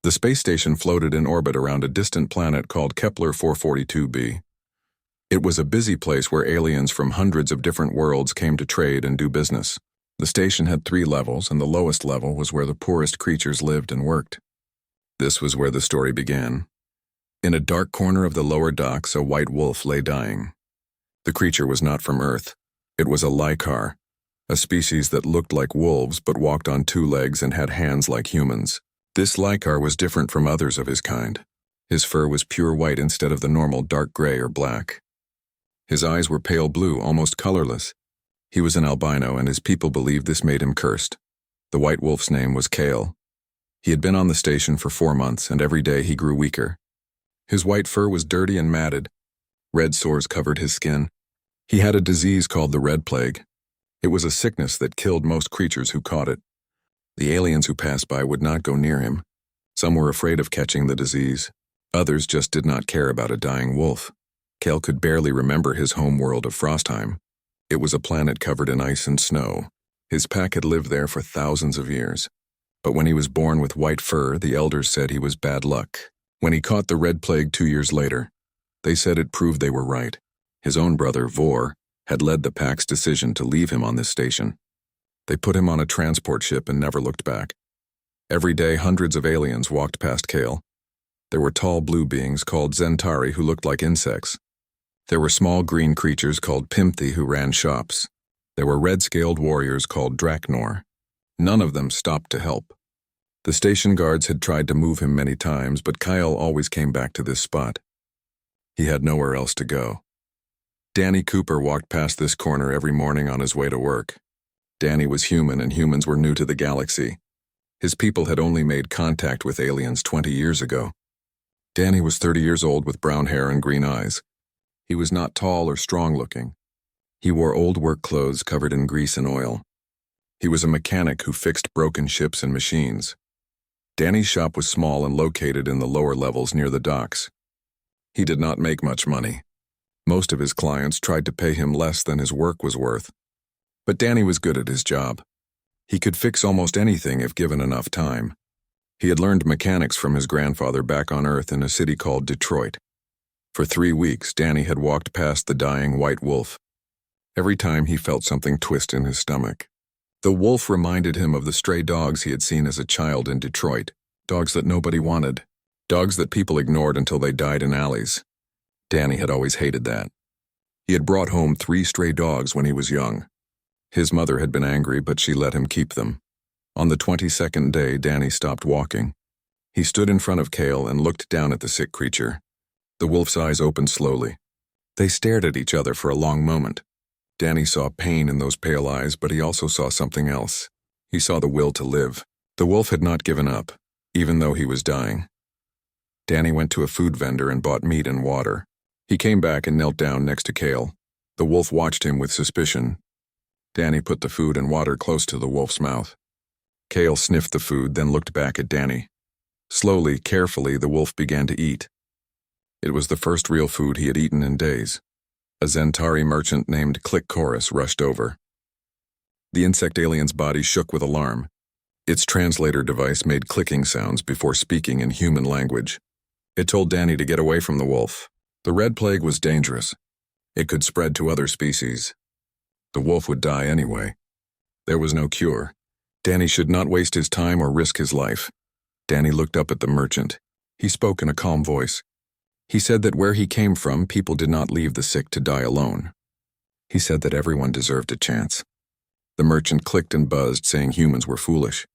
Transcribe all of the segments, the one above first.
The space station floated in orbit around a distant planet called Kepler 442b. It was a busy place where aliens from hundreds of different worlds came to trade and do business. The station had 3 levels, and the lowest level was where the poorest creatures lived and worked. This was where the story began. In a dark corner of the lower docks, a white wolf lay dying. The creature was not from Earth. It was a Lycar, a species that looked like wolves but walked on 2 legs and had hands like humans. This Lycar was different from others of his kind. His fur was pure white instead of the normal dark gray or black. His eyes were pale blue, almost colorless. He was an albino, and his people believed this made him cursed. The white wolf's name was Kale. He had been on the station for 4 months, and every day he grew weaker. His white fur was dirty and matted. Red sores covered his skin. He had a disease called the Red Plague. It was a sickness that killed most creatures who caught it. The aliens who passed by would not go near him. Some were afraid of catching the disease. Others just did not care about a dying wolf. Kale could barely remember his home world of Frostheim. It was a planet covered in ice and snow. His pack had lived there for thousands of years. But when he was born with white fur, the elders said he was bad luck. When he caught the Red Plague 2 years later, they said it proved they were right. His own brother, Vor, had led the pack's decision to leave him on this station. They put him on a transport ship and never looked back. Every day, hundreds of aliens walked past Kale. There were tall blue beings called Zentari who looked like insects. There were small green creatures called Pimthi who ran shops. There were red-scaled warriors called Draknor. None of them stopped to help. The station guards had tried to move him many times, but Kyle always came back to this spot. He had nowhere else to go. Danny Cooper walked past this corner every morning on his way to work. Danny was human, and humans were new to the galaxy. His people had only made contact with aliens 20 years ago. Danny was 30 years old with brown hair and green eyes. He was not tall or strong-looking. He wore old work clothes covered in grease and oil. He was a mechanic who fixed broken ships and machines. Danny's shop was small and located in the lower levels near the docks. He did not make much money. Most of his clients tried to pay him less than his work was worth. But Danny was good at his job. He could fix almost anything if given enough time. He had learned mechanics from his grandfather back on Earth in a city called Detroit. For 3 weeks, Danny had walked past the dying white wolf. Every time he felt something twist in his stomach. The wolf reminded him of the stray dogs he had seen as a child in Detroit, dogs that nobody wanted, dogs that people ignored until they died in alleys. Danny had always hated that. He had brought home 3 stray dogs when he was young. His mother had been angry, but she let him keep them. On the 22nd day, Danny stopped walking. He stood in front of Kale and looked down at the sick creature. The wolf's eyes opened slowly. They stared at each other for a long moment. Danny saw pain in those pale eyes, but he also saw something else. He saw the will to live. The wolf had not given up, even though he was dying. Danny went to a food vendor and bought meat and water. He came back and knelt down next to Kale. The wolf watched him with suspicion. Danny put the food and water close to the wolf's mouth. Kale sniffed the food, then looked back at Danny. Slowly, carefully, the wolf began to eat. It was the first real food he had eaten in days. A Zentari merchant named Click Chorus rushed over. The insect alien's body shook with alarm. Its translator device made clicking sounds before speaking in human language. It told Danny to get away from the wolf. The Red Plague was dangerous. It could spread to other species. The wolf would die anyway. There was no cure. Danny should not waste his time or risk his life. Danny looked up at the merchant. He spoke in a calm voice. He said that where he came from, people did not leave the sick to die alone. He said that everyone deserved a chance. The merchant clicked and buzzed, saying humans were foolish.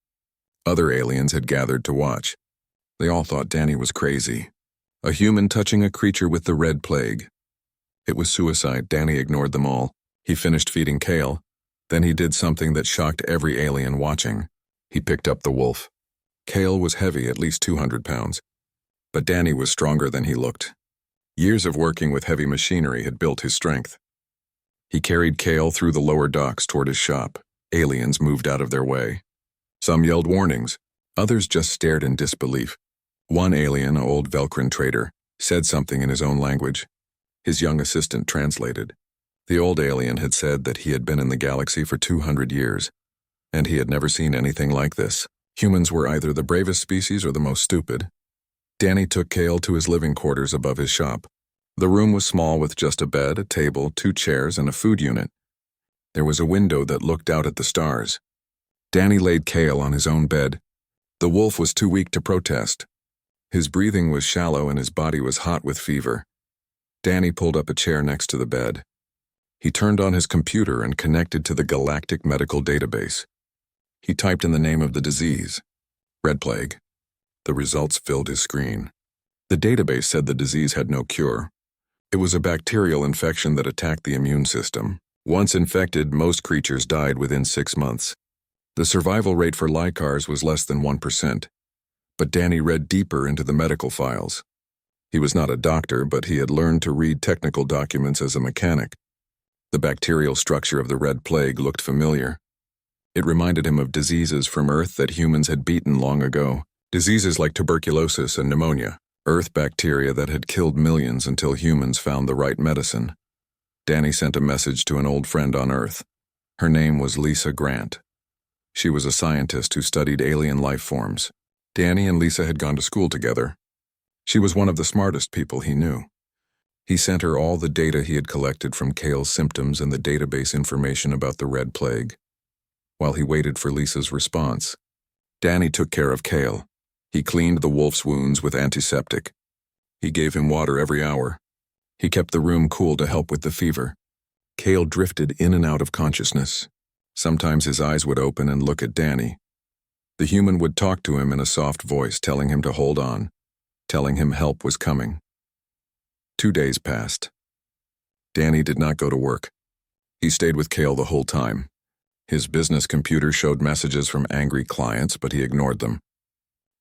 Other aliens had gathered to watch. They all thought Danny was crazy. A human touching a creature with the Red Plague. It was suicide. Danny ignored them all. He finished feeding Kale. Then he did something that shocked every alien watching. He picked up the wolf. Kale was heavy, at least 200 pounds. But Danny was stronger than he looked. Years of working with heavy machinery had built his strength. He carried Kale through the lower docks toward his shop. Aliens moved out of their way. Some yelled warnings. Others just stared in disbelief. One alien, an old Velcrin trader, said something in his own language. His young assistant translated. The old alien had said that he had been in the galaxy for 200 years, and he had never seen anything like this. Humans were either the bravest species or the most stupid. Danny took Kale to his living quarters above his shop. The room was small with just a bed, a table, 2 chairs, and a food unit. There was a window that looked out at the stars. Danny laid Kale on his own bed. The wolf was too weak to protest. His breathing was shallow and his body was hot with fever. Danny pulled up a chair next to the bed. He turned on his computer and connected to the Galactic Medical Database. He typed in the name of the disease, red plague. The results filled his screen. The database said the disease had no cure. It was a bacterial infection that attacked the immune system. Once infected, most creatures died within 6 months. The survival rate for Lycars was less than 1%. But Danny read deeper into the medical files. He was not a doctor, but he had learned to read technical documents as a mechanic. The bacterial structure of the red plague looked familiar. It reminded him of diseases from Earth that humans had beaten long ago. Diseases like tuberculosis and pneumonia. Earth bacteria that had killed millions until humans found the right medicine. Danny sent a message to an old friend on Earth. Her name was Lisa Grant. She was a scientist who studied alien life forms. Danny and Lisa had gone to school together. She was one of the smartest people he knew. He sent her all the data he had collected from Kale's symptoms and the database information about the red plague. While he waited for Lisa's response, Danny took care of Kale. He cleaned the wolf's wounds with antiseptic. He gave him water every hour. He kept the room cool to help with the fever. Kale drifted in and out of consciousness. Sometimes his eyes would open and look at Danny. The human would talk to him in a soft voice, telling him to hold on, telling him help was coming. 2 days passed. Danny did not go to work. He stayed with Kale the whole time. His business computer showed messages from angry clients, but he ignored them.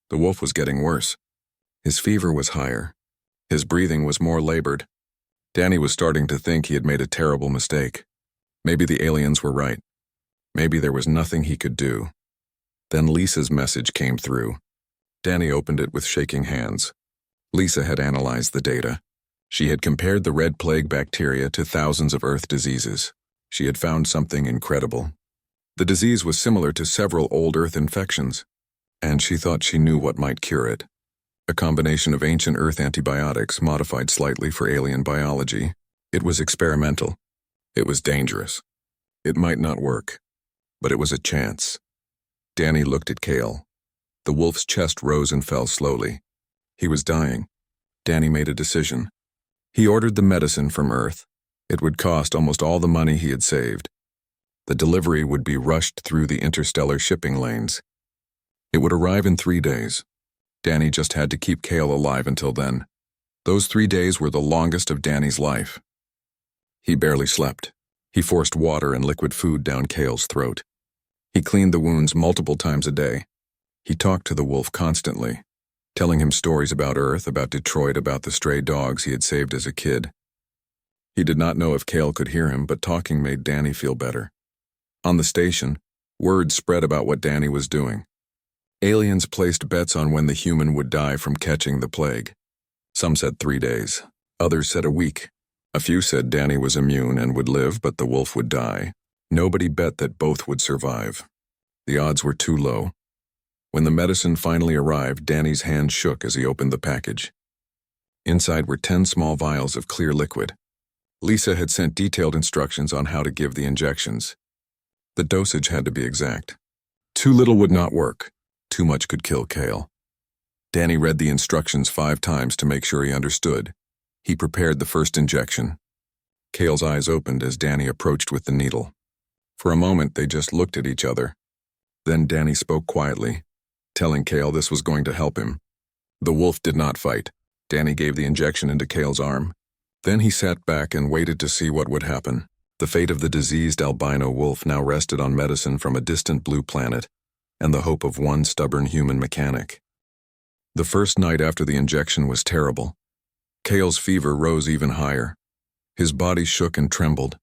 The wolf was getting worse. His fever was higher. His breathing was more labored. Danny was starting to think he had made a terrible mistake. Maybe the aliens were right. Maybe there was nothing he could do. Then Lisa's message came through. Danny opened it with shaking hands. Lisa had analyzed the data. She had compared the red plague bacteria to thousands of Earth diseases. She had found something incredible. The disease was similar to several old Earth infections, and she thought she knew what might cure it. A combination of ancient Earth antibiotics modified slightly for alien biology. It was experimental. It was dangerous. It might not work, but it was a chance. Danny looked at Kale. The wolf's chest rose and fell slowly. He was dying. Danny made a decision. He ordered the medicine from Earth. It would cost almost all the money he had saved. The delivery would be rushed through the interstellar shipping lanes. It would arrive in 3 days. Danny just had to keep Kale alive until then. Those 3 days were the longest of Danny's life. He barely slept. He forced water and liquid food down Kale's throat. He cleaned the wounds multiple times a day. He talked to the wolf constantly, telling him stories about Earth, about Detroit, about the stray dogs he had saved as a kid. He did not know if Kale could hear him, but talking made Danny feel better. On the station, word spread about what Danny was doing. Aliens placed bets on when the human would die from catching the plague. Some said 3 days. Others said a week. A few said Danny was immune and would live, but the wolf would die. Nobody bet that both would survive. The odds were too low. When the medicine finally arrived, Danny's hand shook as he opened the package. Inside were 10 small vials of clear liquid. Lisa had sent detailed instructions on how to give the injections. The dosage had to be exact. Too little would not work. Too much could kill Kale. Danny read the instructions 5 times to make sure he understood. He prepared the first injection. Kale's eyes opened as Danny approached with the needle. For a moment, they just looked at each other. Then Danny spoke quietly, telling Kale this was going to help him. The wolf did not fight. Danny gave the injection into Kale's arm. Then he sat back and waited to see what would happen. The fate of the diseased albino wolf now rested on medicine from a distant blue planet and the hope of one stubborn human mechanic. The first night after the injection was terrible. Kale's fever rose even higher. His body shook and trembled.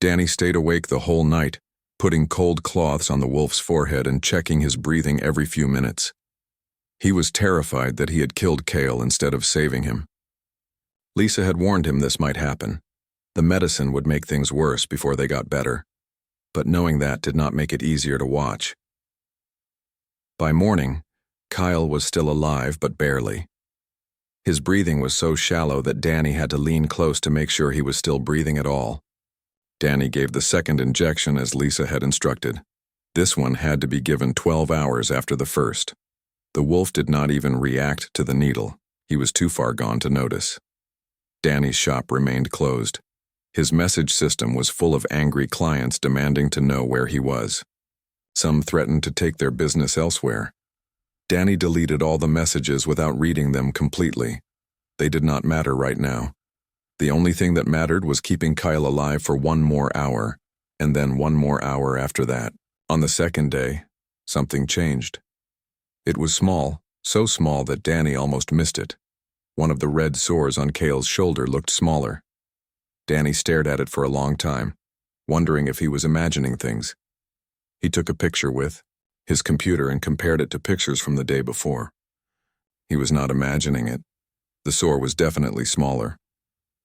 Danny stayed awake the whole night, putting cold cloths on the wolf's forehead and checking his breathing every few minutes. He was terrified that he had killed Kale instead of saving him. Lisa had warned him this might happen. The medicine would make things worse before they got better. But knowing that did not make it easier to watch. By morning, Kyle was still alive but barely. His breathing was so shallow that Danny had to lean close to make sure he was still breathing at all. Danny gave the second injection as Lisa had instructed. This one had to be given 12 hours after the first. The wolf did not even react to the needle. He was too far gone to notice. Danny's shop remained closed. His message system was full of angry clients demanding to know where he was. Some threatened to take their business elsewhere. Danny deleted all the messages without reading them completely. They did not matter right now. The only thing that mattered was keeping Kyle alive for one more hour, and then one more hour after that. On the second day, something changed. It was small, so small that Danny almost missed it. One of the red sores on Kale's shoulder looked smaller. Danny stared at it for a long time, wondering if he was imagining things. He took a picture with his computer and compared it to pictures from the day before. He was not imagining it. The sore was definitely smaller.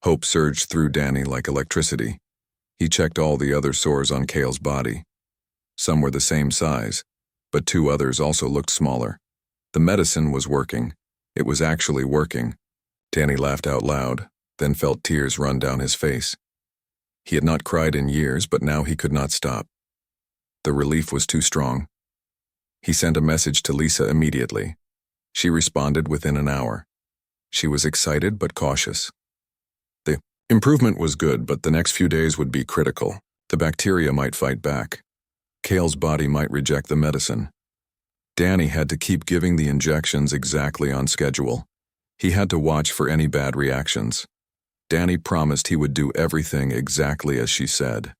Hope surged through Danny like electricity. He checked all the other sores on Kale's body. Some were the same size, but 2 others also looked smaller. The medicine was working. It was actually working. Danny laughed out loud, then felt tears run down his face. He had not cried in years, but now he could not stop. The relief was too strong. He sent a message to Lisa immediately. She responded within an hour. She was excited but cautious. The improvement was good, but the next few days would be critical. The bacteria might fight back. Kale's body might reject the medicine. Danny had to keep giving the injections exactly on schedule. He had to watch for any bad reactions. Danny promised he would do everything exactly as she said.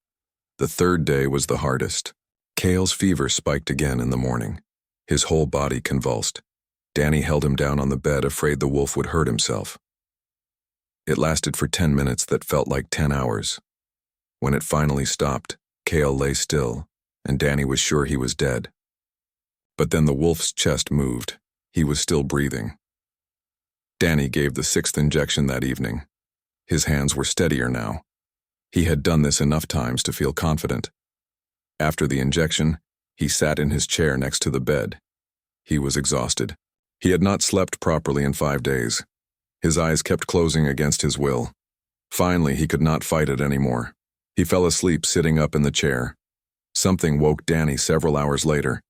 The third day was the hardest. Kale's fever spiked again in the morning. His whole body convulsed. Danny held him down on the bed, afraid the wolf would hurt himself. It lasted for 10 minutes that felt like 10 hours. When it finally stopped, Kale lay still, and Danny was sure he was dead. But then the wolf's chest moved. He was still breathing. Danny gave the 6th injection that evening. His hands were steadier now. He had done this enough times to feel confident. After the injection, he sat in his chair next to the bed. He was exhausted. He had not slept properly in 5 days. His eyes kept closing against his will. Finally, he could not fight it anymore. He fell asleep sitting up in the chair. Something woke Danny several hours later.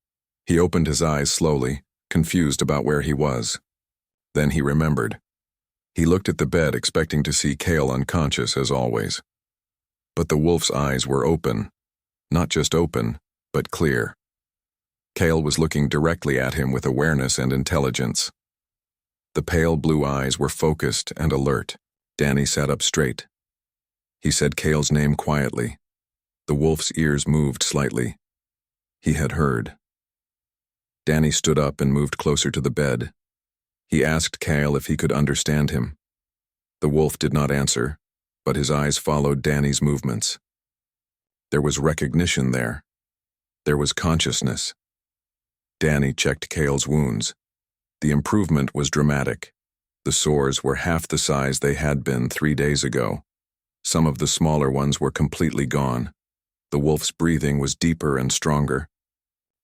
He opened his eyes slowly, confused about where he was. Then he remembered. He looked at the bed, expecting to see Kale unconscious as always. But the wolf's eyes were open. Not just open, but clear. Kale was looking directly at him with awareness and intelligence. The pale blue eyes were focused and alert. Danny sat up straight. He said Kale's name quietly. The wolf's ears moved slightly. He had heard. Danny stood up and moved closer to the bed. He asked Kale if he could understand him. The wolf did not answer, but his eyes followed Danny's movements. There was recognition there. There was consciousness. Danny checked Kale's wounds. The improvement was dramatic. The sores were half the size they had been 3 days ago. Some of the smaller ones were completely gone. The wolf's breathing was deeper and stronger.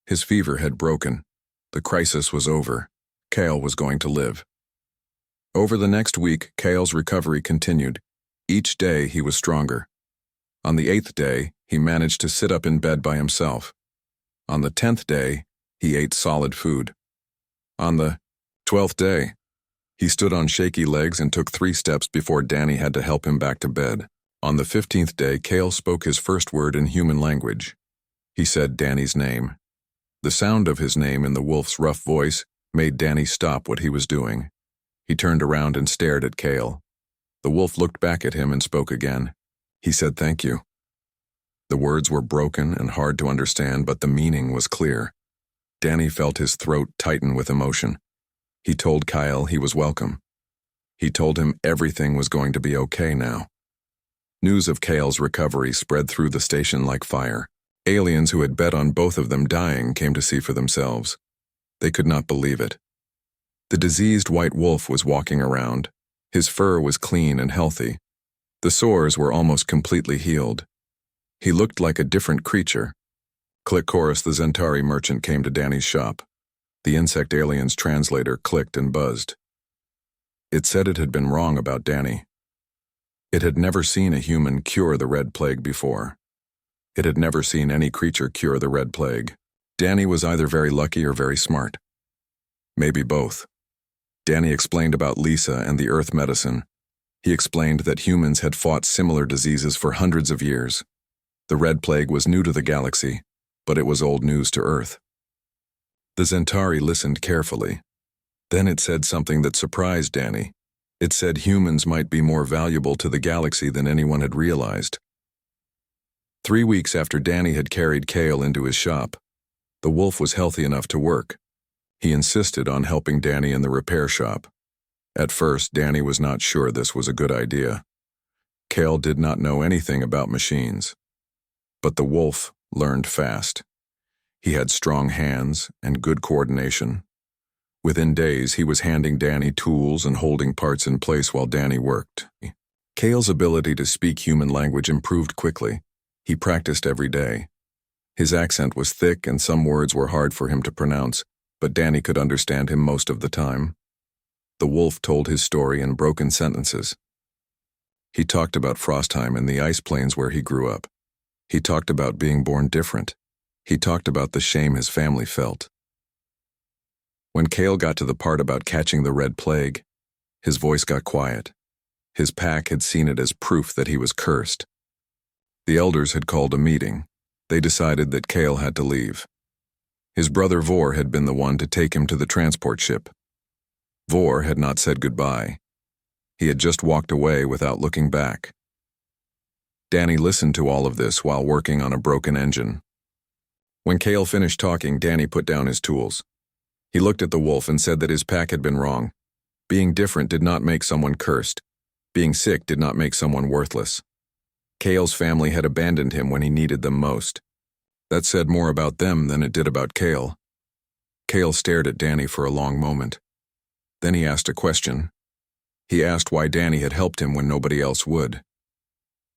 His fever had broken. The crisis was over. Kale was going to live. Over the next week, Kale's recovery continued. Each day he was stronger. On the 8th day, he managed to sit up in bed by himself. On the 10th day, he ate solid food. On the 12th day, he stood on shaky legs and took 3 steps before Danny had to help him back to bed. On the 15th day, Kale spoke his first word in human language. He said Danny's name. The sound of his name in the wolf's rough voice made Danny stop what he was doing. He turned around and stared at Kale. The wolf looked back at him and spoke again. He said thank you. The words were broken and hard to understand, but the meaning was clear. Danny felt his throat tighten with emotion. He told Kyle he was welcome. He told him everything was going to be okay now. News of Kale's recovery spread through the station like fire. Aliens who had bet on both of them dying came to see for themselves. They could not believe it. The diseased white wolf was walking around. His fur was clean and healthy. The sores were almost completely healed. He looked like a different creature. Click Chorus, the Zentari merchant, came to Danny's shop. The insect alien's translator clicked and buzzed. It said it had been wrong about Danny. It had never seen a human cure the red plague before. It had never seen any creature cure the red plague. Danny was either very lucky or very smart. Maybe both. Danny explained about Lisa and the Earth medicine. He explained that humans had fought similar diseases for hundreds of years. The red plague was new to the galaxy, but it was old news to Earth. The Zentari listened carefully. Then it said something that surprised Danny. It said humans might be more valuable to the galaxy than anyone had realized. 3 weeks after Danny had carried Kale into his shop, the wolf was healthy enough to work. He insisted on helping Danny in the repair shop. At first, Danny was not sure this was a good idea. Kale did not know anything about machines. But the wolf learned fast. He had strong hands and good coordination. Within days, he was handing Danny tools and holding parts in place while Danny worked. Kale's ability to speak human language improved quickly. He practiced every day. His accent was thick and some words were hard for him to pronounce, but Danny could understand him most of the time. The wolf told his story in broken sentences. He talked about Frostheim and the ice plains where he grew up. He talked about being born different. He talked about the shame his family felt. When Kale got to the part about catching the red plague, his voice got quiet. His pack had seen it as proof that he was cursed. The elders had called a meeting. They decided that Kale had to leave. His brother Vor had been the one to take him to the transport ship. Vor had not said goodbye. He had just walked away without looking back. Danny listened to all of this while working on a broken engine. When Kale finished talking, Danny put down his tools. He looked at the wolf and said that his pack had been wrong. Being different did not make someone cursed. Being sick did not make someone worthless. Kale's family had abandoned him when he needed them most. That said more about them than it did about Kale. Kale stared at Danny for a long moment. Then he asked a question. He asked why Danny had helped him when nobody else would.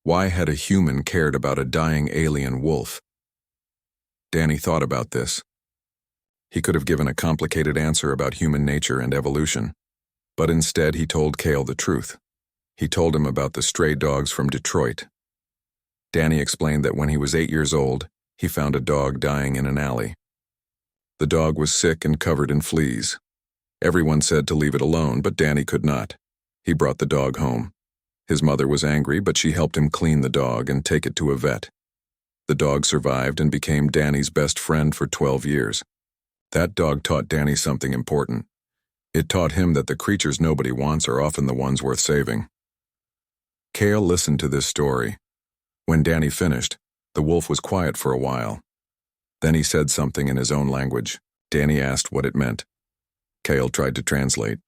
Why had a human cared about a dying alien wolf? Danny thought about this. He could have given a complicated answer about human nature and evolution, but instead he told Kale the truth. He told him about the stray dogs from Detroit. Danny explained that when he was 8 years old, he found a dog dying in an alley. The dog was sick and covered in fleas. Everyone said to leave it alone, but Danny could not. He brought the dog home. His mother was angry, but she helped him clean the dog and take it to a vet. The dog survived and became Danny's best friend for 12 years. That dog taught Danny something important. It taught him that the creatures nobody wants are often the ones worth saving. Kale listened to this story. When Danny finished, the wolf was quiet for a while. Then he said something in his own language. Danny asked what it meant. Kale tried to translate.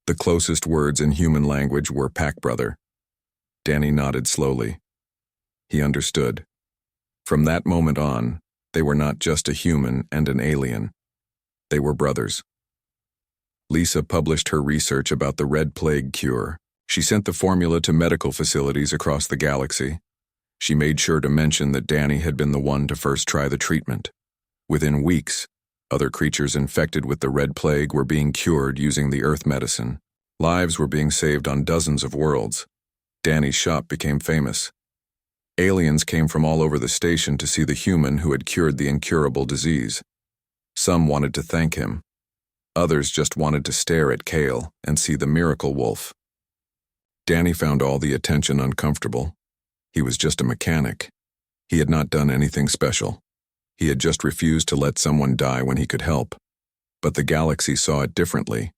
The closest words in human language were pack brother. Danny nodded slowly. He understood. From that moment on, they were not just a human and an alien. They were brothers. Lisa published her research about the red plague cure. She sent the formula to medical facilities across the galaxy. She made sure to mention that Danny had been the one to first try the treatment. Within weeks, other creatures infected with the red plague were being cured using the Earth medicine. Lives were being saved on dozens of worlds. Danny's shop became famous. Aliens came from all over the station to see the human who had cured the incurable disease. Some wanted to thank him. Others just wanted to stare at Kale and see the miracle wolf. Danny found all the attention uncomfortable. He was just a mechanic. He had not done anything special. He had just refused to let someone die when he could help. But the galaxy saw it differently.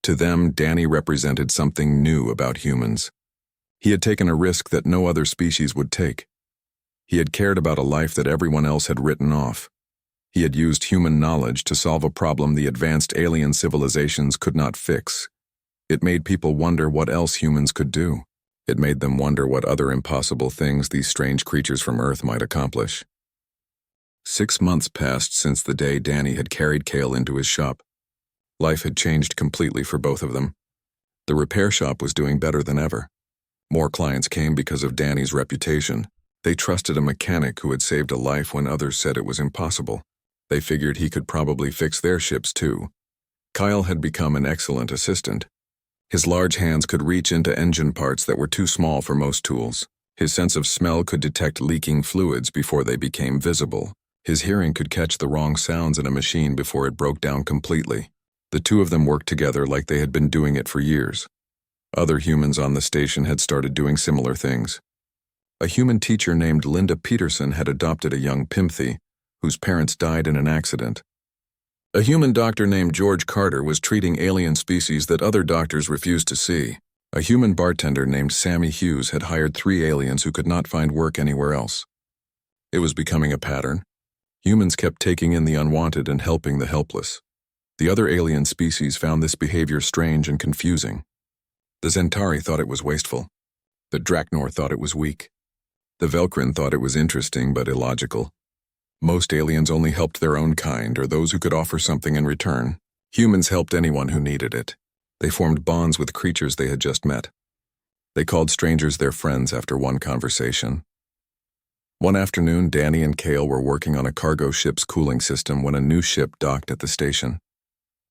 To them, Danny represented something new about humans. He had taken a risk that no other species would take. He had cared about a life that everyone else had written off. He had used human knowledge to solve a problem the advanced alien civilizations could not fix. It made people wonder what else humans could do. It made them wonder what other impossible things these strange creatures from Earth might accomplish. 6 months passed since the day Danny had carried Kale into his shop. Life had changed completely for both of them. The repair shop was doing better than ever. More clients came because of Danny's reputation. They trusted a mechanic who had saved a life when others said it was impossible. They figured he could probably fix their ships too. Kyle had become an excellent assistant. His large hands could reach into engine parts that were too small for most tools. His sense of smell could detect leaking fluids before they became visible. His hearing could catch the wrong sounds in a machine before it broke down completely. The two of them worked together like they had been doing it for years. Other humans on the station had started doing similar things. A human teacher named Linda Peterson had adopted a young Pimpthi, whose parents died in an accident. A human doctor named George Carter was treating alien species that other doctors refused to see. A human bartender named Sammy Hughes had hired 3 aliens who could not find work anywhere else. It was becoming a pattern. Humans kept taking in the unwanted and helping the helpless. The other alien species found this behavior strange and confusing. The Zentari thought it was wasteful. The Draknor thought it was weak. The Velkrin thought it was interesting but illogical. Most aliens only helped their own kind or those who could offer something in return. Humans helped anyone who needed it. They formed bonds with creatures they had just met. They called strangers their friends after one conversation. One afternoon, Danny and Kale were working on a cargo ship's cooling system when a new ship docked at the station.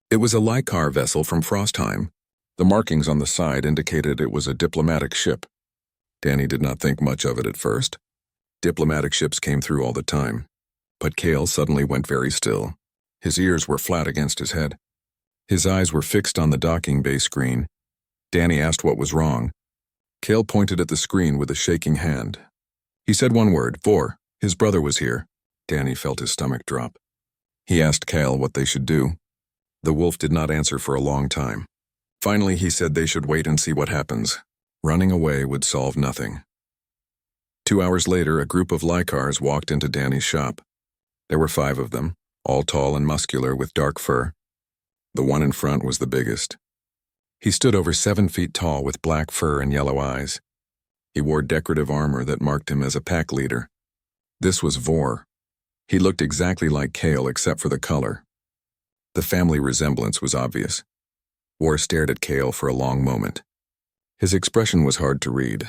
It was a Lycar vessel from Frostheim. The markings on the side indicated it was a diplomatic ship. Danny did not think much of it at first. Diplomatic ships came through all the time. But Kale suddenly went very still. His ears were flat against his head. His eyes were fixed on the docking bay screen. Danny asked what was wrong. Kale pointed at the screen with a shaking hand. He said one word, "Vor." His brother was here. Danny felt his stomach drop. He asked Kale what they should do. The wolf did not answer for a long time. Finally, he said they should wait and see what happens. Running away would solve nothing. 2 hours later, a group of Lykars walked into Danny's shop. There were 5 of them, all tall and muscular with dark fur. The one in front was the biggest. He stood over 7 feet tall with black fur and yellow eyes. He wore decorative armor that marked him as a pack leader. This was Vor. He looked exactly like Kale except for the color. The family resemblance was obvious. Vor stared at Kale for a long moment. His expression was hard to read.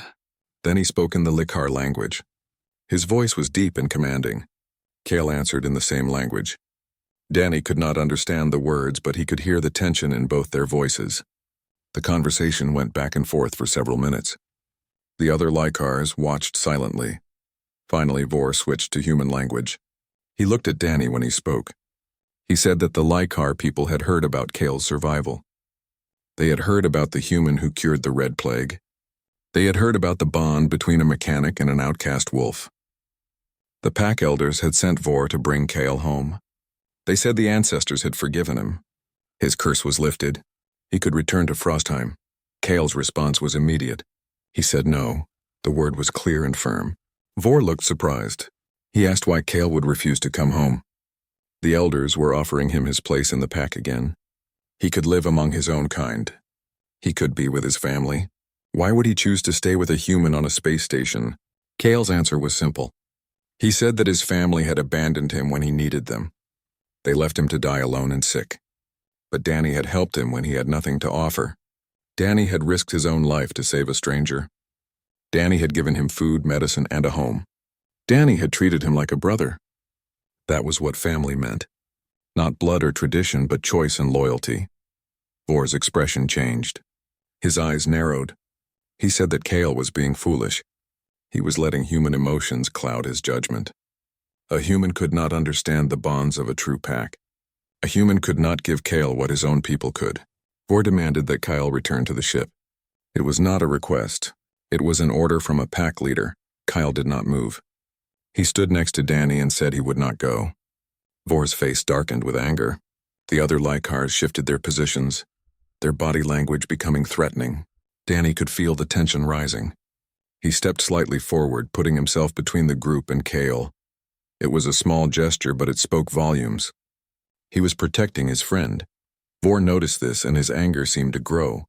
Then he spoke in the Lykar language. His voice was deep and commanding. Kale answered in the same language. Danny could not understand the words, but he could hear the tension in both their voices. The conversation went back and forth for several minutes. The other Lykars watched silently. Finally, Vor switched to human language. He looked at Danny when he spoke. He said that the Lykar people had heard about Kale's survival. They had heard about the human who cured the Red Plague. They had heard about the bond between a mechanic and an outcast wolf. The pack elders had sent Vor to bring Kale home. They said the ancestors had forgiven him. His curse was lifted. He could return to Frostheim. Kale's response was immediate. He said no. The word was clear and firm. Vor looked surprised. He asked why Kale would refuse to come home. The elders were offering him his place in the pack again. He could live among his own kind. He could be with his family. Why would he choose to stay with a human on a space station? Kale's answer was simple. He said that his family had abandoned him when he needed them. They left him to die alone and sick. But Danny had helped him when he had nothing to offer. Danny had risked his own life to save a stranger. Danny had given him food, medicine, and a home. Danny had treated him like a brother. That was what family meant. Not blood or tradition, but choice and loyalty. Vor's expression changed. His eyes narrowed. He said that Kale was being foolish. He was letting human emotions cloud his judgment. A human could not understand the bonds of a true pack. A human could not give Kale what his own people could. Vor demanded that Kyle return to the ship. It was not a request. It was an order from a pack leader. Kyle did not move. He stood next to Danny and said he would not go. Vor's face darkened with anger. The other Lykars shifted their positions, their body language becoming threatening. Danny could feel the tension rising. He stepped slightly forward, putting himself between the group and Kale. It was a small gesture, but it spoke volumes. He was protecting his friend. Vor noticed this, and his anger seemed to grow.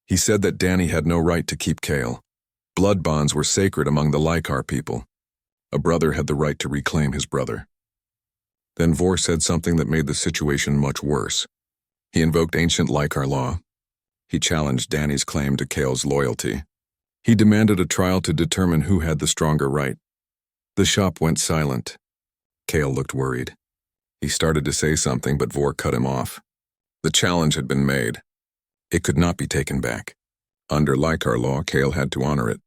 He said that Danny had no right to keep Kale. Blood bonds were sacred among the Lykar people. A brother had the right to reclaim his brother. Then Vor said something that made the situation much worse. He invoked ancient Lykar law. He challenged Danny's claim to Kale's loyalty. He demanded a trial to determine who had the stronger right. The shop went silent. Kale looked worried. He started to say something, but Vor cut him off. The challenge had been made. It could not be taken back. Under Lycar law, Kale had to honor it.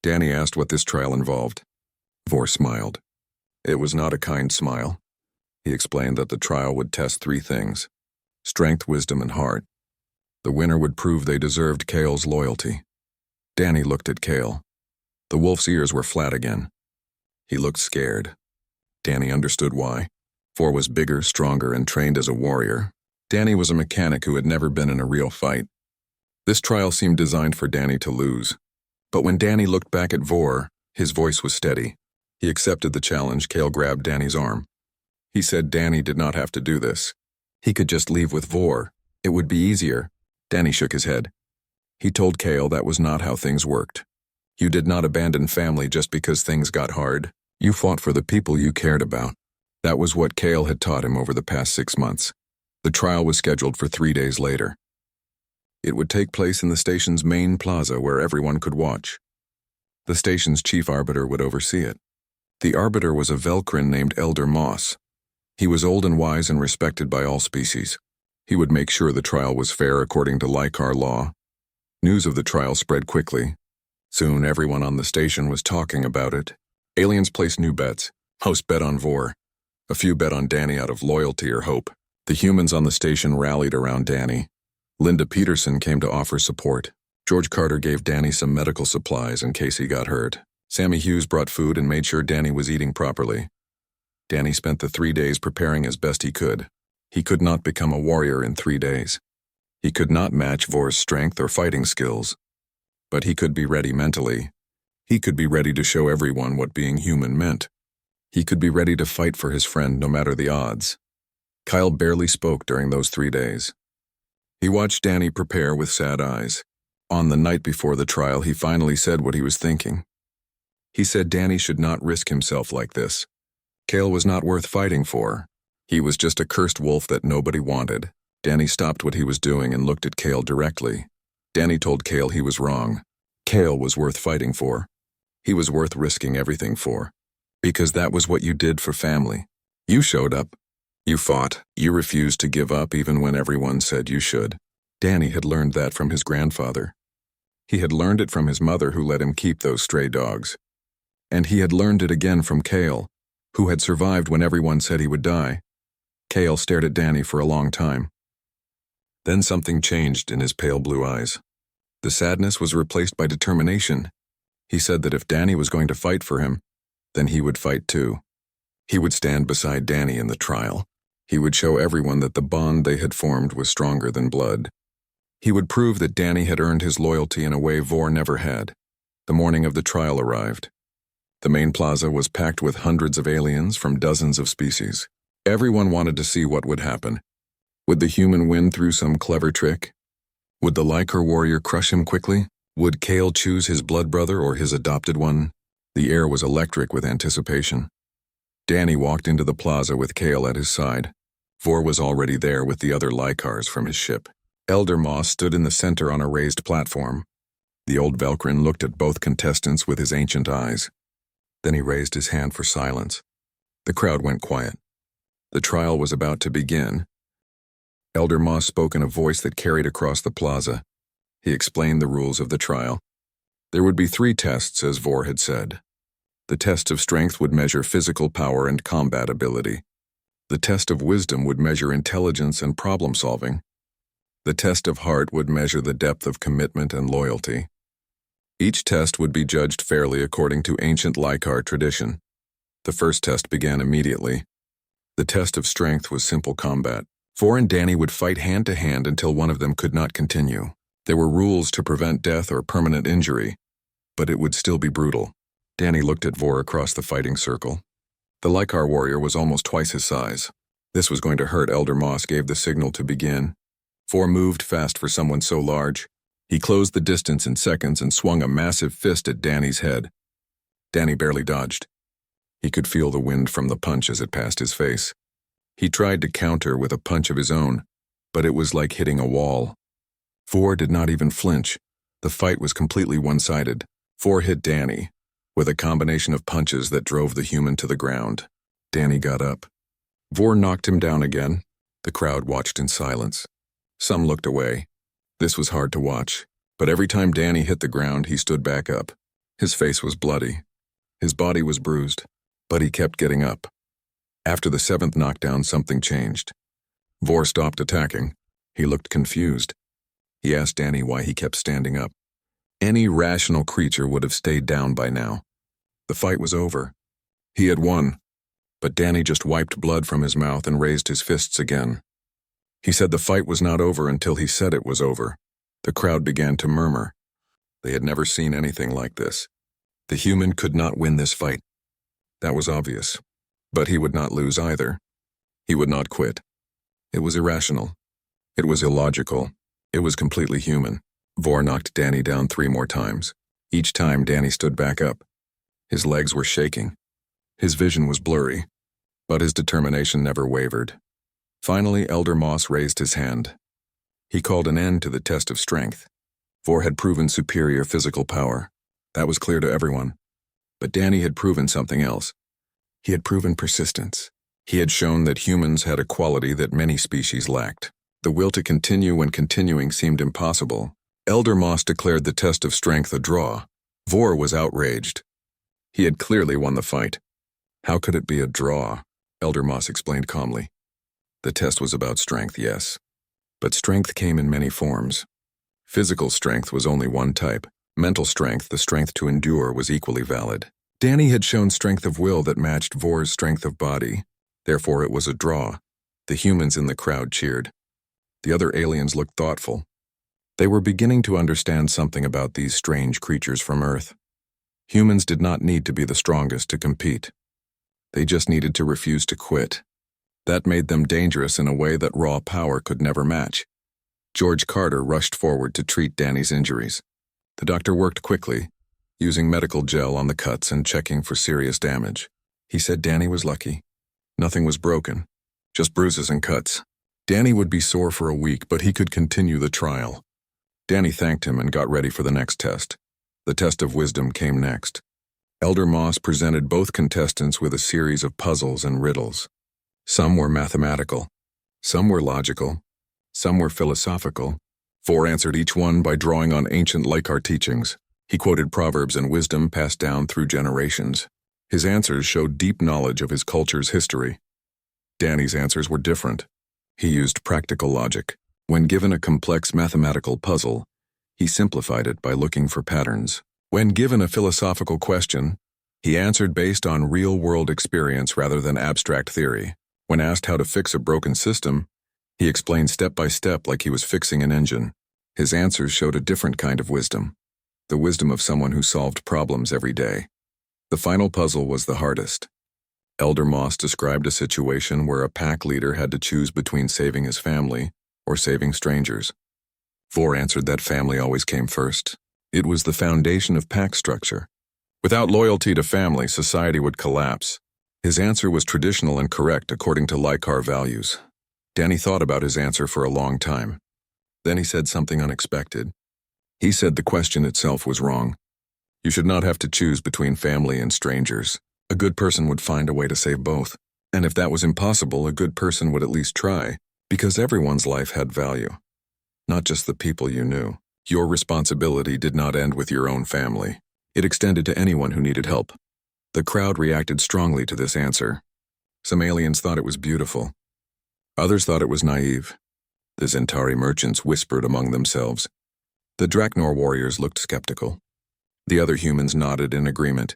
Danny asked what this trial involved. Vor smiled. It was not a kind smile. He explained that the trial would test 3 things: strength, wisdom, and heart. The winner would prove they deserved Kale's loyalty. Danny looked at Kale. The wolf's ears were flat again. He looked scared. Danny understood why. Vor was bigger, stronger, and trained as a warrior. Danny was a mechanic who had never been in a real fight. This trial seemed designed for Danny to lose. But when Danny looked back at Vor, his voice was steady. He accepted the challenge. Kale grabbed Danny's arm. He said Danny did not have to do this. He could just leave with Vor. It would be easier. Danny shook his head. He told Kale that was not how things worked. You did not abandon family just because things got hard. You fought for the people you cared about. That was what Kale had taught him over the past 6 months. The trial was scheduled for 3 days later. It would take place in the station's main plaza where everyone could watch. The station's chief arbiter would oversee it. The arbiter was a Velcrin named Elder Moss. He was old and wise and respected by all species. He would make sure the trial was fair according to Lycar law. News of the trial spread quickly. Soon everyone on the station was talking about it. Aliens placed new bets. Most bet on Vor. A few bet on Danny out of loyalty or hope. The humans on the station rallied around Danny. Linda Peterson came to offer support. George Carter gave Danny some medical supplies in case he got hurt. Sammy Hughes brought food and made sure Danny was eating properly. Danny spent the 3 days preparing as best he could. He could not become a warrior in 3 days. He could not match Vor's strength or fighting skills. But he could be ready mentally. He could be ready to show everyone what being human meant. He could be ready to fight for his friend no matter the odds. Kyle barely spoke during those 3 days. He watched Danny prepare with sad eyes. On the night before the trial, he finally said what he was thinking. He said Danny should not risk himself like this. Kale was not worth fighting for. He was just a cursed wolf that nobody wanted. Danny stopped what he was doing and looked at Kale directly. Danny told Kale he was wrong. Kale was worth fighting for. He was worth risking everything for. Because that was what you did for family. You showed up. You fought. You refused to give up even when everyone said you should. Danny had learned that from his grandfather. He had learned it from his mother who let him keep those stray dogs. And he had learned it again from Kale, who had survived when everyone said he would die. Kale stared at Danny for a long time. Then something changed in his pale blue eyes. The sadness was replaced by determination. He said that if Danny was going to fight for him, then he would fight too. He would stand beside Danny in the trial. He would show everyone that the bond they had formed was stronger than blood. He would prove that Danny had earned his loyalty in a way Vor never had. The morning of the trial arrived. The main plaza was packed with hundreds of aliens from dozens of species. Everyone wanted to see what would happen. Would the human win through some clever trick? Would the Lycar warrior crush him quickly? Would Kale choose his blood brother or his adopted one? The air was electric with anticipation. Danny walked into the plaza with Kale at his side. Vor was already there with the other Lycars from his ship. Elder Moss stood in the center on a raised platform. The old Velcrin looked at both contestants with his ancient eyes. Then he raised his hand for silence. The crowd went quiet. The trial was about to begin. Elder Moss spoke in a voice that carried across the plaza. He explained the rules of the trial. There would be 3 tests, as Vor had said. The test of strength would measure physical power and combat ability. The test of wisdom would measure intelligence and problem-solving. The test of heart would measure the depth of commitment and loyalty. Each test would be judged fairly according to ancient Lycar tradition. The first test began immediately. The test of strength was simple combat. Vor and Danny would fight hand-to-hand until one of them could not continue. There were rules to prevent death or permanent injury, but it would still be brutal. Danny looked at Vor across the fighting circle. The Lycar warrior was almost twice his size. This was going to hurt. Elder Moss gave the signal to begin. Vor moved fast for someone so large. He closed the distance in seconds and swung a massive fist at Danny's head. Danny barely dodged. He could feel the wind from the punch as it passed his face. He tried to counter with a punch of his own, but it was like hitting a wall. Vor did not even flinch. The fight was completely one-sided. Vor hit Danny, with a combination of punches that drove the human to the ground. Danny got up. Vor knocked him down again. The crowd watched in silence. Some looked away. This was hard to watch, but every time Danny hit the ground, he stood back up. His face was bloody. His body was bruised, but he kept getting up. After the 7th knockdown, something changed. Vor stopped attacking. He looked confused. He asked Danny why he kept standing up. Any rational creature would have stayed down by now. The fight was over. He had won. But Danny just wiped blood from his mouth and raised his fists again. He said the fight was not over until he said it was over. The crowd began to murmur. They had never seen anything like this. The human could not win this fight. That was obvious. But he would not lose either. He would not quit. It was irrational. It was illogical. It was completely human. Vor knocked Danny down 3 more times. Each time Danny stood back up. His legs were shaking. His vision was blurry. But his determination never wavered. Finally, Elder Moss raised his hand. He called an end to the test of strength. Vor had proven superior physical power. That was clear to everyone. But Danny had proven something else. He had proven persistence. He had shown that humans had a quality that many species lacked. The will to continue when continuing seemed impossible. Elder Moss declared the test of strength a draw. Vor was outraged. He had clearly won the fight. How could it be a draw? Elder Moss explained calmly. The test was about strength, yes. But strength came in many forms. Physical strength was only one type. Mental strength, the strength to endure, was equally valid. Danny had shown strength of will that matched Vor's strength of body. Therefore, it was a draw. The humans in the crowd cheered. The other aliens looked thoughtful. They were beginning to understand something about these strange creatures from Earth. Humans did not need to be the strongest to compete. They just needed to refuse to quit. That made them dangerous in a way that raw power could never match. George Carter rushed forward to treat Danny's injuries. The doctor worked quickly, using medical gel on the cuts and checking for serious damage. He said Danny was lucky. Nothing was broken, just bruises and cuts. Danny would be sore for a week, but he could continue the trial. Danny thanked him and got ready for the next test. The test of wisdom came next. Elder Moss presented both contestants with a series of puzzles and riddles. Some were mathematical, some were logical, some were philosophical. Vor answered each one by drawing on ancient Laikar teachings. He quoted proverbs and wisdom passed down through generations. His answers showed deep knowledge of his culture's history. Danny's answers were different. He used practical logic. When given a complex mathematical puzzle, he simplified it by looking for patterns. When given a philosophical question, he answered based on real-world experience rather than abstract theory. When asked how to fix a broken system, he explained step by step like he was fixing an engine. His answers showed a different kind of wisdom, the wisdom of someone who solved problems every day. The final puzzle was the hardest. Elder Moss described a situation where a pack leader had to choose between saving his family or saving strangers. Vor answered that family always came first. It was the foundation of pack structure. Without loyalty to family, society would collapse. His answer was traditional and correct according to Laikar values. Danny thought about his answer for a long time. Then he said something unexpected. He said the question itself was wrong. You should not have to choose between family and strangers. A good person would find a way to save both. And if that was impossible, a good person would at least try, because everyone's life had value. Not just the people you knew. Your responsibility did not end with your own family. It extended to anyone who needed help. The crowd reacted strongly to this answer. Some aliens thought it was beautiful. Others thought it was naive. The Zentari merchants whispered among themselves. The Draknor warriors looked skeptical. The other humans nodded in agreement.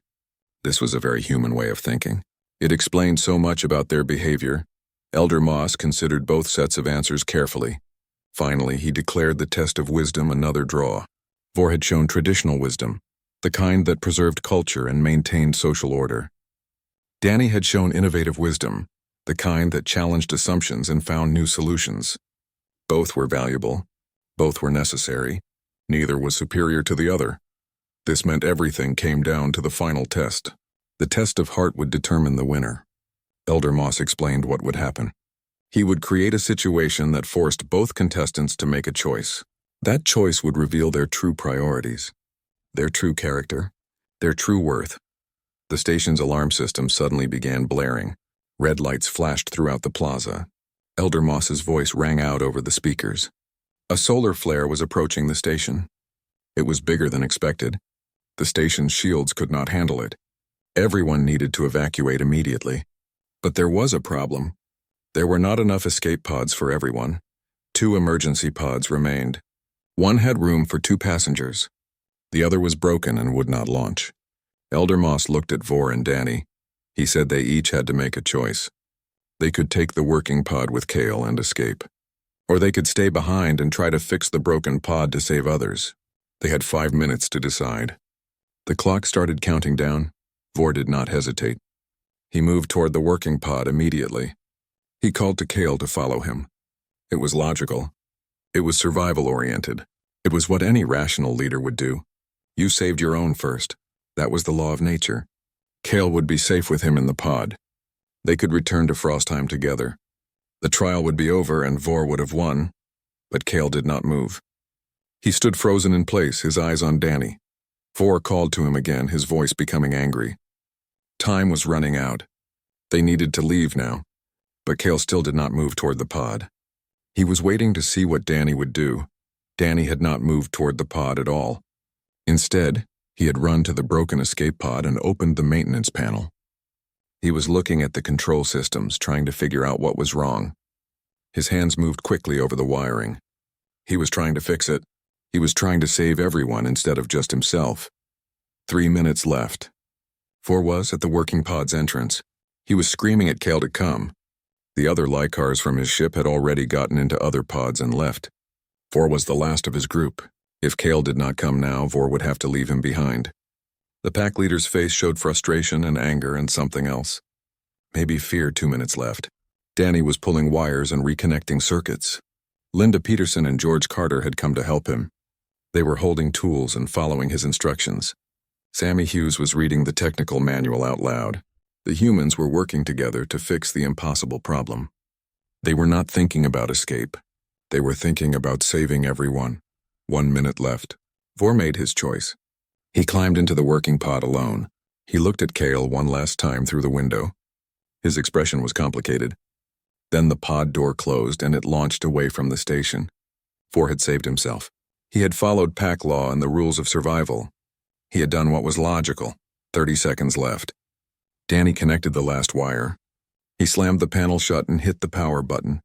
This was a very human way of thinking. It explained so much about their behavior. Elder Moss considered both sets of answers carefully. Finally, he declared the test of wisdom another draw. Vor had shown traditional wisdom, the kind that preserved culture and maintained social order. Danny had shown innovative wisdom, the kind that challenged assumptions and found new solutions. Both were valuable. Both were necessary. Neither was superior to the other. This meant everything came down to the final test. The test of heart would determine the winner. Elder Moss explained what would happen. He would create a situation that forced both contestants to make a choice. That choice would reveal their true priorities, their true character, their true worth. The station's alarm system suddenly began blaring. Red lights flashed throughout the plaza. Elder Moss's voice rang out over the speakers. A solar flare was approaching the station. It was bigger than expected. The station's shields could not handle it. Everyone needed to evacuate immediately. But there was a problem. There were not enough escape pods for everyone. 2 emergency pods remained. One had room for 2 passengers. The other was broken and would not launch. Elder Moss looked at Vor and Danny. He said they each had to make a choice. They could take the working pod with Kale and escape. Or they could stay behind and try to fix the broken pod to save others. They had 5 minutes to decide. The clock started counting down. Vor did not hesitate. He moved toward the working pod immediately. He called to Kale to follow him. It was logical. It was survival-oriented. It was what any rational leader would do. You saved your own first. That was the law of nature. Kale would be safe with him in the pod. They could return to Frostheim together. The trial would be over and Vor would have won, but Kale did not move. He stood frozen in place, his eyes on Danny. Vor called to him again, his voice becoming angry. Time was running out. They needed to leave now, but Kale still did not move toward the pod. He was waiting to see what Danny would do. Danny had not moved toward the pod at all. Instead, he had run to the broken escape pod and opened the maintenance panel. He was looking at the control systems, trying to figure out what was wrong. His hands moved quickly over the wiring. He was trying to fix it. He was trying to save everyone instead of just himself. 3 minutes left. Vor was at the working pod's entrance. He was screaming at Kale to come. The other Lykars from his ship had already gotten into other pods and left. Vor was the last of his group. If Kale did not come now, Vor would have to leave him behind. The pack leader's face showed frustration and anger and something else. Maybe fear. 2 minutes left. Danny was pulling wires and reconnecting circuits. Linda Peterson and George Carter had come to help him. They were holding tools and following his instructions. Sammy Hughes was reading the technical manual out loud. The humans were working together to fix the impossible problem. They were not thinking about escape. They were thinking about saving everyone. 1 minute left. Vor made his choice. He climbed into the working pod alone. He looked at Kale one last time through the window. His expression was complicated. Then the pod door closed and it launched away from the station. Vor had saved himself. He had followed pack law and the rules of survival. He had done what was logical. 30 seconds left. Danny connected the last wire. He slammed the panel shut and hit the power button.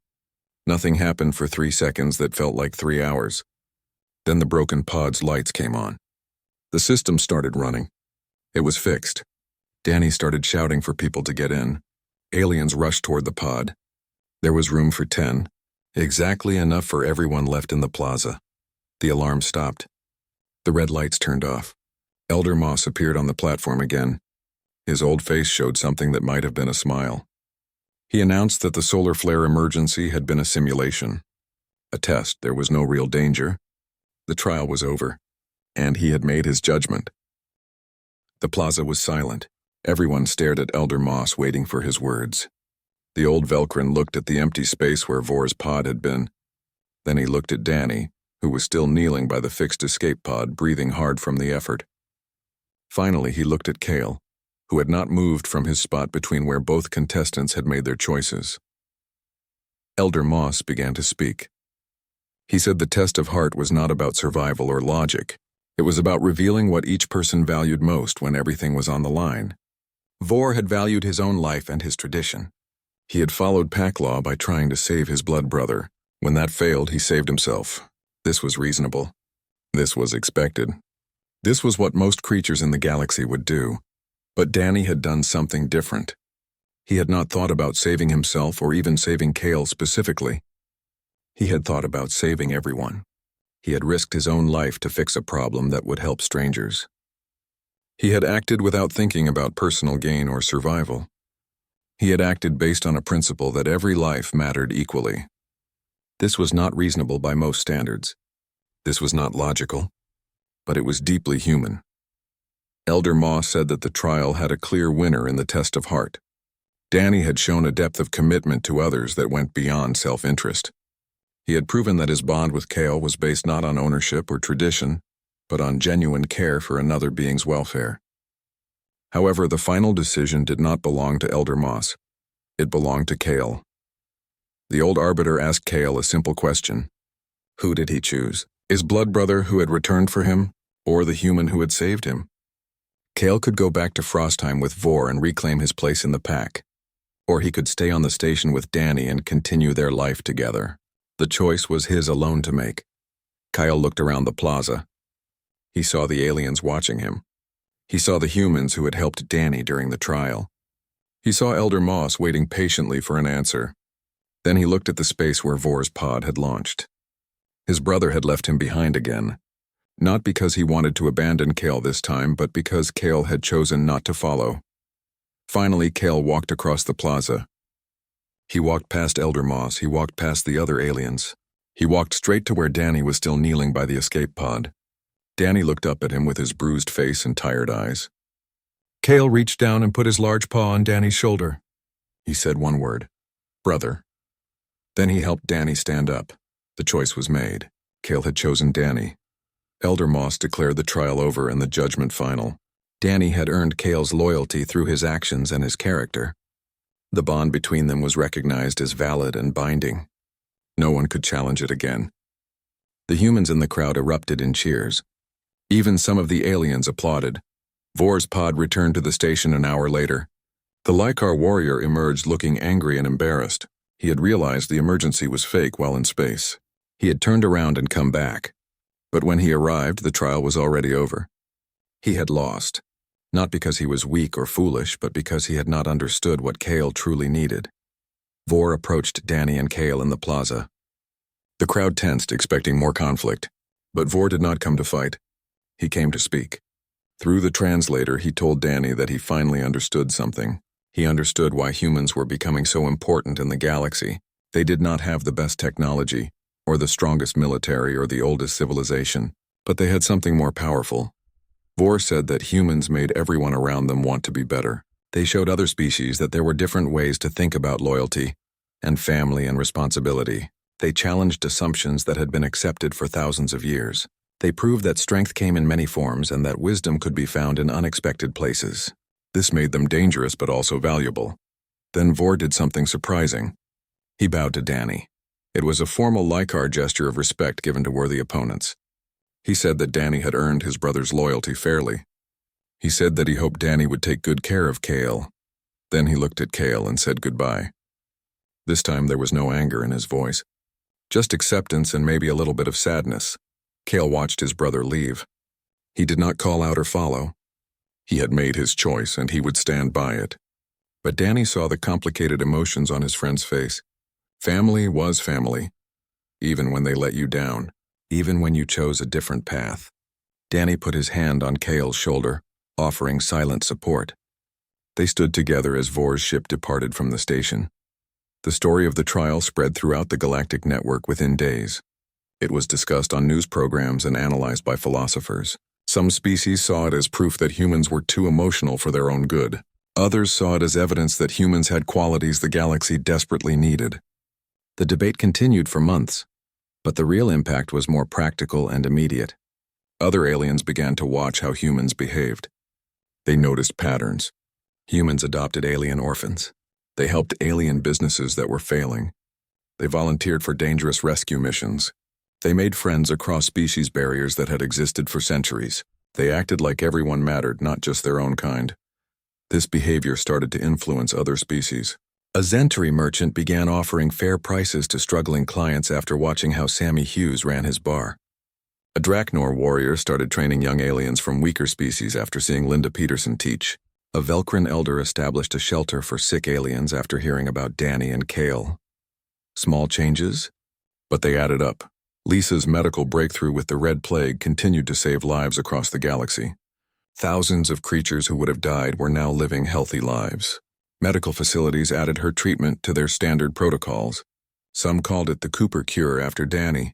Nothing happened for 3 seconds that felt like 3 hours. Then the broken pod's lights came on. The system started running. It was fixed. Danny started shouting for people to get in. Aliens rushed toward the pod. There was room for 10, exactly enough for everyone left in the plaza. The alarm stopped. The red lights turned off. Elder Moss appeared on the platform again. His old face showed something that might have been a smile. He announced that the solar flare emergency had been a simulation. A test. There was no real danger. The trial was over, and he had made his judgment. The plaza was silent. Everyone stared at Elder Moss, waiting for his words. The old Velcrin looked at the empty space where Vor's pod had been. Then he looked at Danny, who was still kneeling by the fixed escape pod, breathing hard from the effort. Finally, he looked at Kale, who had not moved from his spot between where both contestants had made their choices. Elder Moss began to speak. He said the test of heart was not about survival or logic. It was about revealing what each person valued most when everything was on the line. Vor had valued his own life and his tradition. He had followed pack law by trying to save his blood brother. When that failed, he saved himself. This was reasonable. This was expected. This was what most creatures in the galaxy would do. But Danny had done something different. He had not thought about saving himself or even saving Kale specifically. He had thought about saving everyone. He had risked his own life to fix a problem that would help strangers. He had acted without thinking about personal gain or survival. He had acted based on a principle that every life mattered equally. This was not reasonable by most standards. This was not logical, but it was deeply human. Elder Moss said that the trial had a clear winner in the test of heart. Danny had shown a depth of commitment to others that went beyond self-interest. He had proven that his bond with Kale was based not on ownership or tradition, but on genuine care for another being's welfare. However, the final decision did not belong to Elder Moss. It belonged to Kale. The old arbiter asked Kale a simple question. Who did he choose? His blood brother who had returned for him, or the human who had saved him? Kale could go back to Frostheim with Vor and reclaim his place in the pack, or he could stay on the station with Danny and continue their life together. The choice was his alone to make. Kyle looked around the plaza. He saw the aliens watching him. He saw the humans who had helped Danny during the trial. He saw Elder Moss waiting patiently for an answer. Then he looked at the space where Vor's pod had launched. His brother had left him behind again, not because he wanted to abandon Kale this time, but because Kale had chosen not to follow. Finally, Kale walked across the plaza. He walked past Elder Moss, he walked past the other aliens. He walked straight to where Danny was still kneeling by the escape pod. Danny looked up at him with his bruised face and tired eyes. Kale reached down and put his large paw on Danny's shoulder. He said one word, "Brother." Then he helped Danny stand up. The choice was made. Kale had chosen Danny. Elder Moss declared the trial over and the judgment final. Danny had earned Kale's loyalty through his actions and his character. The bond between them was recognized as valid and binding. No one could challenge it again. The humans in the crowd erupted in cheers. Even some of the aliens applauded. Vor's pod returned to the station an hour later. The Lycar warrior emerged looking angry and embarrassed. He had realized the emergency was fake while in space. He had turned around and come back. But when he arrived, the trial was already over. He had lost, not because he was weak or foolish, but because he had not understood what Kale truly needed. Vor approached Danny and Kale in the plaza. The crowd tensed, expecting more conflict. But Vor did not come to fight. He came to speak. Through the translator, he told Danny that he finally understood something. He understood why humans were becoming so important in the galaxy. They did not have the best technology, or the strongest military, or the oldest civilization, but they had something more powerful. Vor said that humans made everyone around them want to be better. They showed other species that there were different ways to think about loyalty, and family and responsibility. They challenged assumptions that had been accepted for thousands of years. They proved that strength came in many forms and that wisdom could be found in unexpected places. This made them dangerous but also valuable. Then Vor did something surprising. He bowed to Danny. It was a formal Lycar gesture of respect given to worthy opponents. He said that Danny had earned his brother's loyalty fairly. He said that he hoped Danny would take good care of Kale. Then he looked at Kale and said goodbye. This time there was no anger in his voice, just acceptance and maybe a little bit of sadness. Kale watched his brother leave. He did not call out or follow. He had made his choice and he would stand by it. But Danny saw the complicated emotions on his friend's face. Family was family, even when they let you down, even when you chose a different path. Danny put his hand on Kale's shoulder, offering silent support. They stood together as Vor's ship departed from the station. The story of the trial spread throughout the galactic network within days. It was discussed on news programs and analyzed by philosophers. Some species saw it as proof that humans were too emotional for their own good. Others saw it as evidence that humans had qualities the galaxy desperately needed. The debate continued for months, but the real impact was more practical and immediate. Other aliens began to watch how humans behaved. They noticed patterns. Humans adopted alien orphans. They helped alien businesses that were failing. They volunteered for dangerous rescue missions. They made friends across species barriers that had existed for centuries. They acted like everyone mattered, not just their own kind. This behavior started to influence other species. A Zentry merchant began offering fair prices to struggling clients after watching how Sammy Hughes ran his bar. A Draknor warrior started training young aliens from weaker species after seeing Linda Peterson teach. A Velkrin elder established a shelter for sick aliens after hearing about Danny and Kale. Small changes, but they added up. Lisa's medical breakthrough with the Red Plague continued to save lives across the galaxy. Thousands of creatures who would have died were now living healthy lives. Medical facilities added her treatment to their standard protocols. Some called it the Cooper cure after Danny.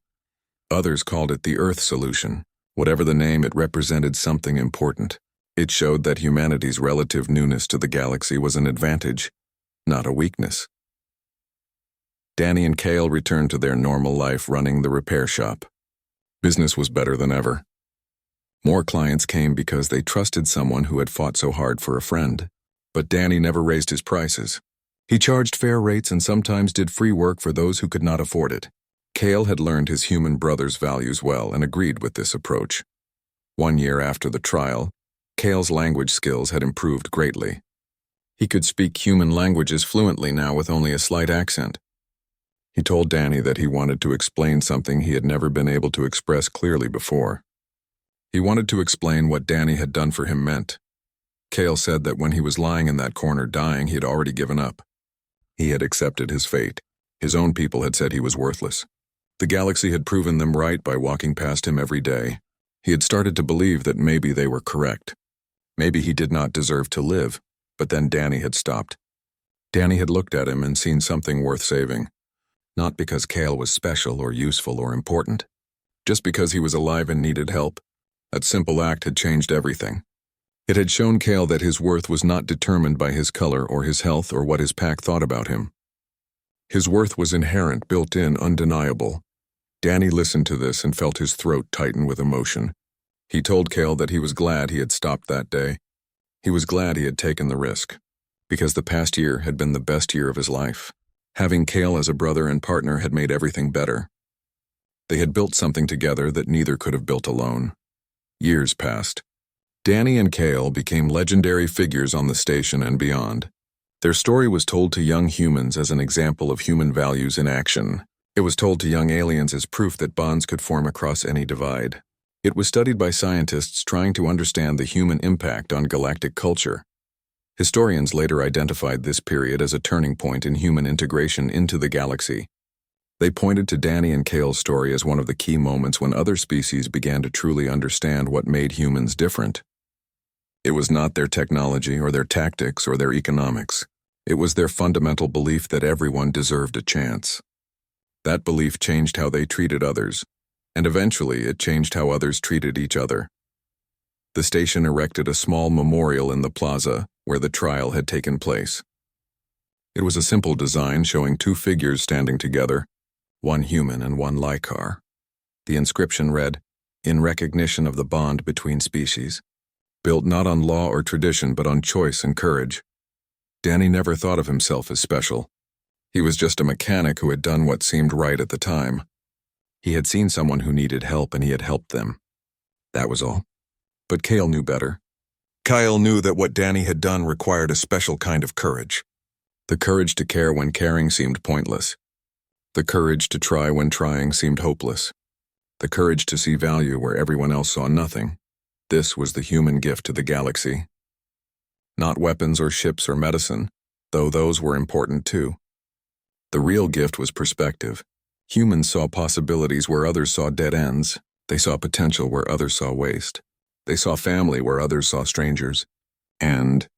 Others called it the Earth solution. Whatever the name, it represented something important. It showed that humanity's relative newness to the galaxy was an advantage, not a weakness. Danny and Kale returned to their normal life running the repair shop. Business was better than ever. More clients came because they trusted someone who had fought so hard for a friend. But Danny never raised his prices. He charged fair rates and sometimes did free work for those who could not afford it. Cale had learned his human brother's values well and agreed with this approach. 1 year after the trial, Cale's language skills had improved greatly. He could speak human languages fluently now with only a slight accent. He told Danny that he wanted to explain something he had never been able to express clearly before. He wanted to explain what Danny had done for him meant. Cale said that when he was lying in that corner dying, he had already given up. He had accepted his fate. His own people had said he was worthless. The galaxy had proven them right by walking past him every day. He had started to believe that maybe they were correct. Maybe he did not deserve to live, but then Danny had stopped. Danny had looked at him and seen something worth saving. Not because Cale was special or useful or important. Just because he was alive and needed help. That simple act had changed everything. It had shown Cale that his worth was not determined by his color or his health or what his pack thought about him. His worth was inherent, built-in, undeniable. Danny listened to this and felt his throat tighten with emotion. He told Cale that he was glad he had stopped that day. He was glad he had taken the risk, because the past year had been the best year of his life. Having Cale as a brother and partner had made everything better. They had built something together that neither could have built alone. Years passed. Danny and Cale became legendary figures on the station and beyond. Their story was told to young humans as an example of human values in action. It was told to young aliens as proof that bonds could form across any divide. It was studied by scientists trying to understand the human impact on galactic culture. Historians later identified this period as a turning point in human integration into the galaxy. They pointed to Danny and Cale's story as one of the key moments when other species began to truly understand what made humans different. It was not their technology or their tactics or their economics. It was their fundamental belief that everyone deserved a chance. That belief changed how they treated others, and eventually it changed how others treated each other. The station erected a small memorial in the plaza where the trial had taken place. It was a simple design showing two figures standing together, one human and one Lycar. The inscription read, "In recognition of the bond between species," built not on law or tradition but on choice and courage. Danny never thought of himself as special. He was just a mechanic who had done what seemed right at the time. He had seen someone who needed help and he had helped them. That was all. But Cale knew better. Cale knew that what Danny had done required a special kind of courage. The courage to care when caring seemed pointless. The courage to try when trying seemed hopeless. The courage to see value where everyone else saw nothing. This was the human gift to the galaxy. Not weapons or ships or medicine, though those were important too. The real gift was perspective. Humans saw possibilities where others saw dead ends. They saw potential where others saw waste. They saw family where others saw strangers. And